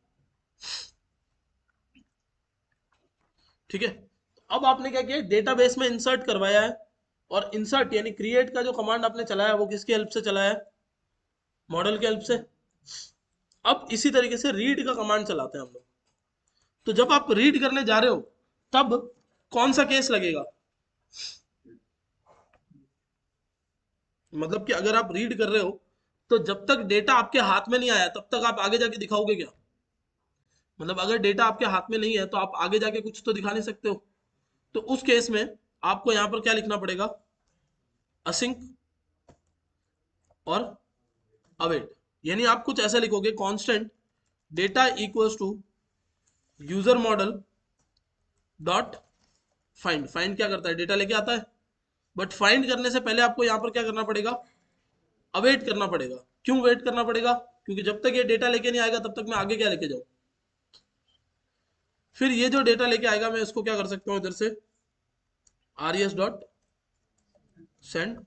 ठीक है, अब आपने क्या किया, डेटाबेस में इंसर्ट करवाया है। और इंसर्ट यानी क्रिएट का जो कमांड आपने चलाया वो किसकी हेल्प से चलाया है, मॉडल के हेल्प से। अब इसी तरीके से रीड का कमांड चलाते हैं हम लोग। तो जब आप रीड करने जा रहे हो तब कौन सा केस लगेगा? मतलब कि अगर आप रीड कर रहे हो तो जब तक डेटा आपके हाथ में नहीं आया तब तक आप आगे जाके दिखाओगे क्या? मतलब अगर डेटा आपके हाथ में नहीं है तो आप आगे जाके कुछ तो दिखा नहीं सकते हो। तो उस केस में आपको यहां पर क्या लिखना पड़ेगा, असिंक और अवेट। यानी आप कुछ ऐसा लिखोगे, constant data equals to user model dot find. Find क्या करता है, डेटा लेके आता है। बट फाइंड करने से पहले आपको यहां पर क्या करना पड़ेगा, अवेट करना पड़ेगा। क्यों वेट करना पड़ेगा? क्योंकि जब तक ये डेटा लेके नहीं आएगा तब तक मैं आगे क्या लेके जाऊं। फिर ये जो डेटा लेके आएगा मैं इसको क्या कर सकता हूं, इधर से res डॉट सेंड,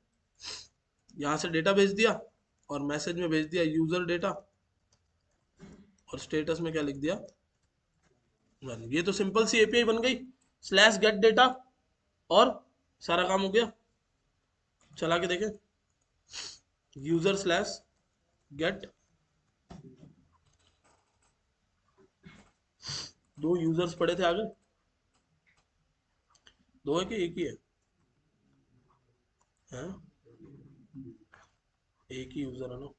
यहां से डेटा भेज दिया और मैसेज में भेज दिया यूजर डेटा, और स्टेटस में क्या लिख दिया, ये तो सिंपल सी एपीआई बन गई। स्लैश गेट डेटा, और सारा काम हो गया। चला के देखें, यूजर स्लैश गेट, दो यूजर्स पड़े थे आगे, दो है कि एक ही है? हैं? एक ही यूजर है ना।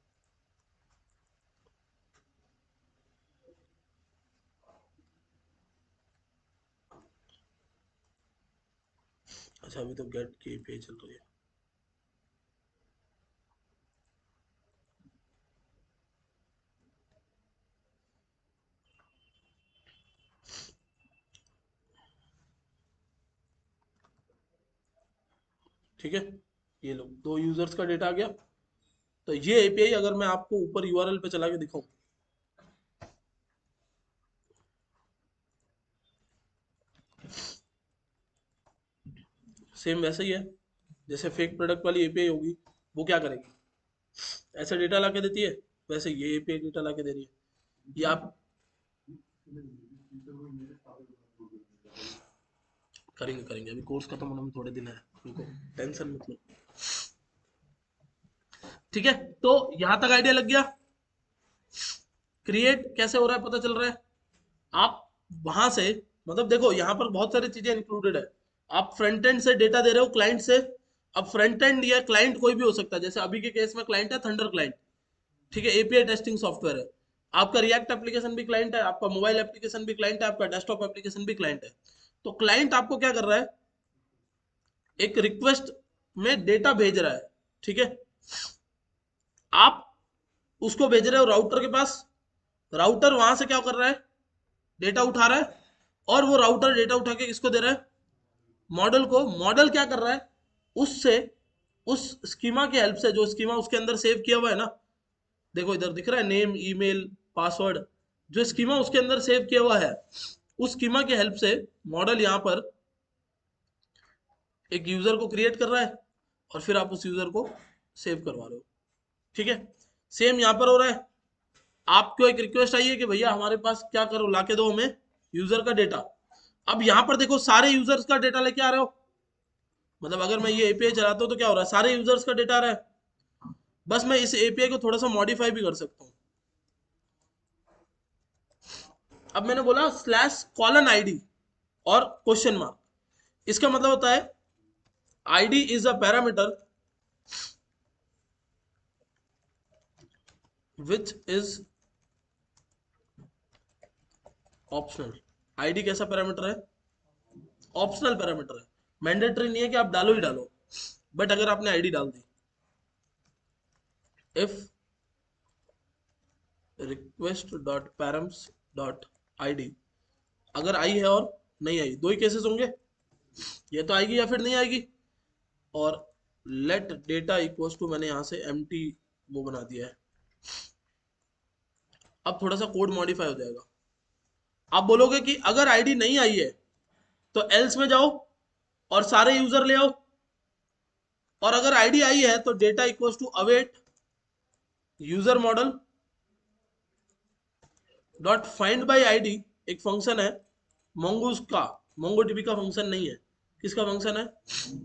अच्छा, अभी तो गेट की एपीआई चल रही है। ठीक है, ये लो, दो यूजर्स का डेटा आ गया। तो ये एपीआई अगर मैं आपको ऊपर यूआरएल पे चला के दिखाऊं, सेम वैसे ही है जैसे फेक प्रोडक्ट वाली एपीआई होगी। वो क्या करेगी, ऐसे डेटा ला के देती है, वैसे ये एपीआई डेटा ला के दे रही है। ये आप करेंगे करेंगे, अभी कोर्स खत्म होने में थोड़े दिन है, रुको, टेंशन मत लो। ठीक है, तो यहां तक आइडिया लग गया। क्रिएट कैसे हो रहा है पता चल रहा है। आप वहां से, मतलब देखो यहाँ पर बहुत सारी चीजें इंक्लूडेड है। आप फ्रंट एंड से डेटा दे रहे हो क्लाइंट से। अब फ्रंट एंड या क्लाइंट कोई भी हो सकता है, जैसे अभी के केस में क्लाइंट है थंडर क्लाइंट। ठीक है, एपीआई टेस्टिंग सॉफ्टवेयर है। आपका रिएक्ट एप्लीकेशन भी क्लाइंट है, आपका मोबाइल एप्लीकेशन भी क्लाइंट है, आपका डेस्कटॉप एप्लीकेशन भी क्लाइंट है। तो क्लाइंट आपको क्या कर रहा है, एक रिक्वेस्ट में डेटा भेज रहा है। ठीक है, आप उसको भेज रहे हो राउटर के पास। राउटर वहां से क्या कर रहा है, डेटा उठा रहा है। और वो राउटर डेटा उठा के किसको दे रहा है, मॉडल को। मॉडल क्या कर रहा है, उससे, उस स्कीमा की हेल्प से, जो स्कीमा उसके अंदर सेव किया हुआ है ना, देखो इधर दिख रहा है नेम ईमेल पासवर्ड, जो स्कीमा उसके अंदर सेव किया हुआ है, उस स्कीमा की हेल्प से मॉडल यहाँ पर एक यूजर को क्रिएट कर रहा है, और फिर आप उस यूजर को सेव करवा रहे हो। ठीक है, सेम यहाँ पर हो रहा है। आपको एक रिक्वेस्ट आई है कि भैया हमारे पास क्या करो, लाके दो हमें यूजर का डेटा। अब यहाँ पर देखो सारे यूजर्स का डेटा लेके आ रहे हो, मतलब अगर मैं ये एपीआई चलाता हूँ तो क्या हो रहा है, सारे यूजर्स का डेटा आ रहा है। बस मैं इस एपीआई को थोड़ा सा मॉडिफाई भी कर सकता हूँ। अब मैंने बोला स्लैश कॉलन आईडी और क्वेश्चन मार्क, इसका मतलब होता है ID is a parameter which is optional. ID कैसा पैरामीटर है, ऑप्शनल पैरामीटर है, मैंडेटरी नहीं है कि आप डालो ही डालो, बट अगर आपने आईडी डाल दी, if request dot params dot ID, अगर आई है और नहीं आई, दो ही केसेस होंगे, ये तो आएगी या फिर नहीं आएगी। और लेट डेटा इक्वल्स टू, मैंने यहां से एम्प्टी वो बना दिया है। अब थोड़ा सा कोड मॉडिफाई हो जाएगा। आप बोलोगे कि अगर आईडी नहीं आई है तो एल्स में जाओ और सारे यूजर ले आओ, और अगर आईडी आई है तो data equals to await user model dot find by ID, एक फंक्शन है मोंगूज का, मोंगोडीबी का फंक्शन नहीं है। किसका फंक्शन है,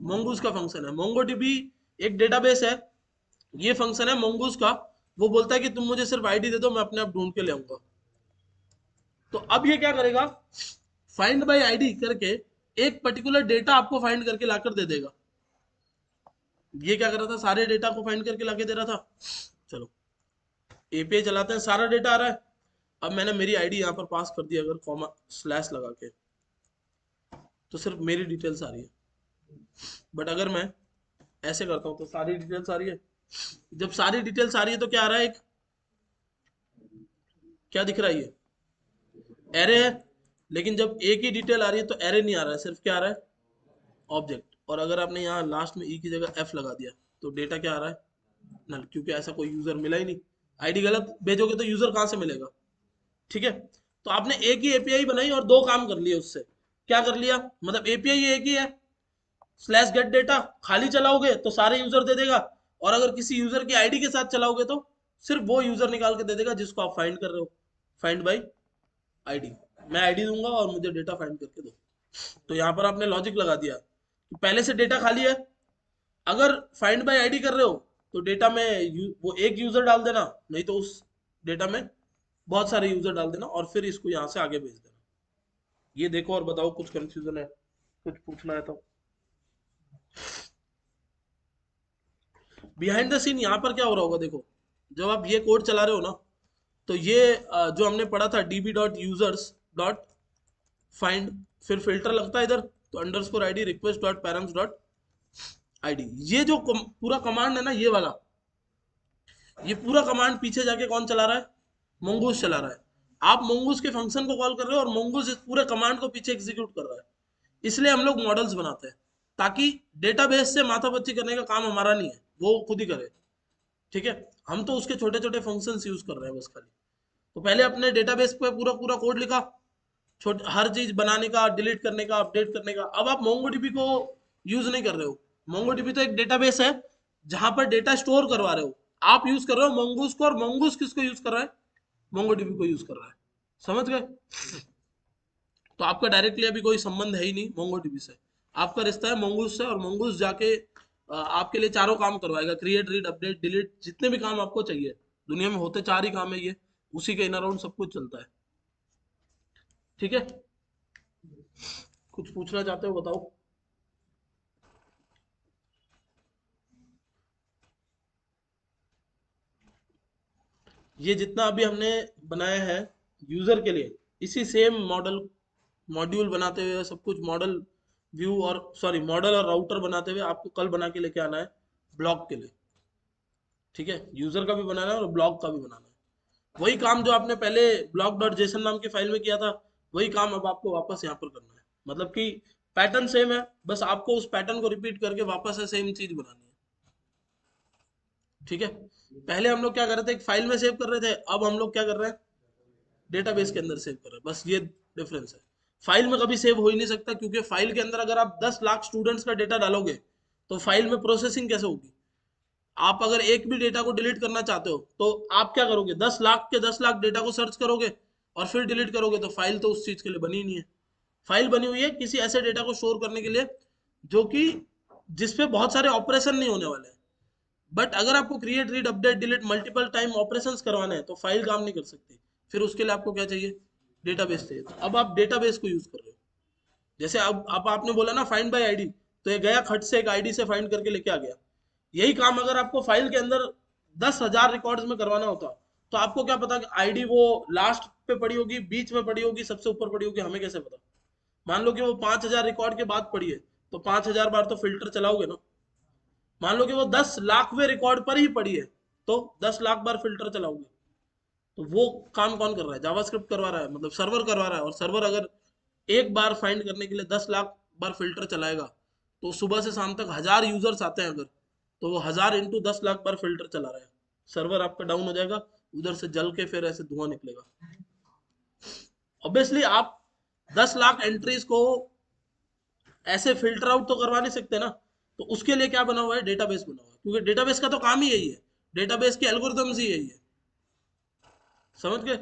मोंगूज का फंक्शन है। मोंगोडीबी एक डेटाबेस है, ये फंक्शन है मोंगूज का। वो बोलता है कि तुम मुझे सिर्फ आईडी दे दो, मैं अपने आप ढूंढ के ले आऊंगा। तो अब ये क्या करेगा, फाइंड बाय आईडी करके एक पर्टिकुलर डेटा आपको फाइंड करके लाकर दे देगा। ये क्या कर रहा था, सारे डेटा को फाइंड करके लाके दे रहा था। चलो एपीआई चलाते हैं, सारा डेटा आ रहा है। अब मैंने मेरी आईडी यहाँ पर पास कर दी, अगर कॉमा स्लैश लगा के, तो सिर्फ मेरी डिटेल्स आ रही है। बट अगर मैं ऐसे करता हूँ तो सारी डिटेल्स आ रही है। जब सारी डिटेल्स आ रही है तो क्या आ रहा है, एक क्या दिख रहा है, ये एरे है। लेकिन जब एक ही डिटेल आ रही है तो एरे नहीं आ रहा है, सिर्फ क्या आ रहा है, ऑब्जेक्ट। और अगर आपने यहाँ लास्ट में ई की जगह एफ लगा दिया तो डेटा क्या आ रहा है, नल, क्योंकि ऐसा कोई यूजर मिला ही नहीं। आईडी गलत भेजोगे तो यूजर कहाँ से मिलेगा। ठीक है, तो आपने एक ही एपीआई बनाई और दो काम कर लिए उससे। क्या कर लिया, मतलब एपीआई एक ही है, स्लैश गेट डेटा खाली चलाओगे तो सारे यूजर दे देगा, और अगर किसी यूजर की आईडी के साथ चलाओगे तो सिर्फ वो यूजर निकाल के दे देगा जिसको आप फाइंड कर रहे हो, फाइंड बाय आईडी। मैं आईडी दूंगा और मुझे डेटा फाइंड करके दो। तो यहाँ पर आपने लॉजिक लगा दिया कि पहले से डेटा खाली है, अगर फाइंड बाय आईडी कर रहे हो तो डेटा में वो एक यूजर डाल देना, नहीं तो उस डेटा में बहुत सारे यूजर डाल देना, और फिर इसको यहाँ से आगे भेज देना। ये देखो और बताओ, कुछ कंफ्यूजन है, कुछ पूछना है तो। बिहाइंड द सीन यहाँ पर क्या हो रहा होगा, देखो जब आप ये कोड चला रहे हो ना, तो ये जो हमने पढ़ा था db dot users dot find, फिर फिल्टर लगता है इधर, तो underscore ID request dot params dot ID, ये जो पूरा कमांड है ना, ये वाला, ये पूरा कमांड पीछे जाके कौन चला रहा है, मोंगूस चला रहा है। आप मोंगूस के फंक्शन को कॉल कर रहे हो और मोंगूस इस पूरे कमांड को पीछे एग्जीक्यूट कर रहा है। इसलिए हम लोग मॉडल्स बनाते हैं, ताकि डेटाबेस से माथापच्ची करने का काम हमारा नहीं है, वो खुद ही करे। ठीक है, हम तो उसके छोटे छोटे फंक्शंस यूज कर रहे हैं बस खाली। तो पहले अपने डेटाबेस पे पूरा पूरा कोड लिखा, छोटे हर चीज बनाने का, डिलीट करने का, अपडेट करने का। अब आप मोंगोडीबी को यूज नहीं कर रहे हो, मोंगोडीबी तो एक डेटाबेस है जहां पर डेटा स्टोर करवा रहे हो, आप यूज कर रहे हो मोंगूस को, और मोंगूस किसको यूज कर रहा है, मोंगोडीबी को यूज कर रहा है। समझ गए। तो आपका डायरेक्टली अभी कोई संबंध है ही नहीं मोंगोडीबी से, आपका रिश्ता है मोंगूस से, और मोंगूस जाके आपके लिए चारों काम करवाएगा, क्रिएट, रीड, अपडेट, डिलीट, जितने भी काम आपको चाहिए। दुनिया में होते चार ही काम है ये, उसी के इन अराउंड सब कुछ चलता है। ठीक है, कुछ पूछना चाहते हो बताओ। ये जितना अभी हमने बनाया है यूजर के लिए, इसी सेम मॉडल मॉड्यूल बनाते हुए, सब कुछ मॉडल व्यू और सॉरी मॉडल और राउटर बनाते हुए आपको कल बना के लेके आना है ब्लॉग के लिए। ठीक है, यूजर का भी बनाना है और ब्लॉग का भी बनाना है। वही काम जो आपने पहले ब्लॉग डॉट जेसन नाम के फाइल में किया था, वही काम अब आपको वापस यहाँ पर करना है। मतलब कि पैटर्न सेम है, बस आपको उस पैटर्न को रिपीट करके वापस से सेम चीज बनानी है। ठीक है, पहले हम लोग क्या कर रहे थे, एक फाइल में सेव कर रहे थे, अब हम लोग क्या कर रहे हैं, डेटाबेस के अंदर सेव कर रहे हैं। बस ये डिफरेंस है। फाइल में कभी सेव हो ही नहीं सकता, क्योंकि फाइल के अंदर अगर आप 10 लाख स्टूडेंट्स का डेटा डालोगे तो फाइल में प्रोसेसिंग कैसे होगी। आप अगर एक भी डेटा को डिलीट करना चाहते हो तो आप क्या करोगे, 10 लाख के 10 लाख डेटा को सर्च करोगे और फिर डिलीट करोगे, तो फाइल तो उस चीज के लिए बनी ही नहीं है। फाइल बनी हुई है किसी ऐसे डेटा को स्टोर करने के लिए जो कि जिसपे बहुत सारे ऑपरेशन नहीं होने वाले हैं। बट अगर आपको create, read, update, delete multiple time operations करवाना है तो फाइल काम नहीं कर सकती। फिर उसके लिए आपको क्या चाहिए, डेटाबेस चाहिए। तो अब आप डेटाबेस को यूज कर रहे हो। जैसे अब आपने बोला ना फाइंड बाय आईडी, तो ये गया खट से एक आईडी से फाइंड करके लेके आ गया। यही काम अगर आपको फाइल के अंदर 10,000 रिकॉर्ड्स में करवाना होता, तो आपको क्या पता कि आईडी वो लास्ट पे पड़ी होगी, बीच में पड़ी होगी, सबसे ऊपर पड़ी होगी, हमें कैसे पता। मान लो कि वो 5,000 रिकॉर्ड के बाद पड़ी है, तो 5,000 बार तो फिल्टर चलाओगे ना। मान लो कि वो 10 लाखवें रिकॉर्ड पर ही पड़ी है, तो 10 लाख बार फिल्टर चलाओगे। तो वो काम कौन कर रहा है, जावास्क्रिप्ट करवा रहा है, मतलब सर्वर करवा रहा है। और सर्वर अगर एक बार फाइंड करने के लिए 10 लाख बार फिल्टर चलाएगा, तो सुबह से शाम तक 1,000 यूजर्स आते हैं अगर, तो वो 1,000 × 10 लाख बार फिल्टर चला रहा है। सर्वर आपका डाउन हो जाएगा, उधर से जल के फिर ऐसे धुआं निकलेगा। ऑब्वियसली आप 10 लाख एंट्रीज को ऐसे फिल्टर आउट तो करवा नहीं सकते ना। तो उसके लिए क्या बना हुआ है, डेटाबेस बना हुआ है, क्योंकि डेटाबेस का तो काम ही यही है, डेटाबेस की एल्गोरिथम्स ही यही है। समझ गए।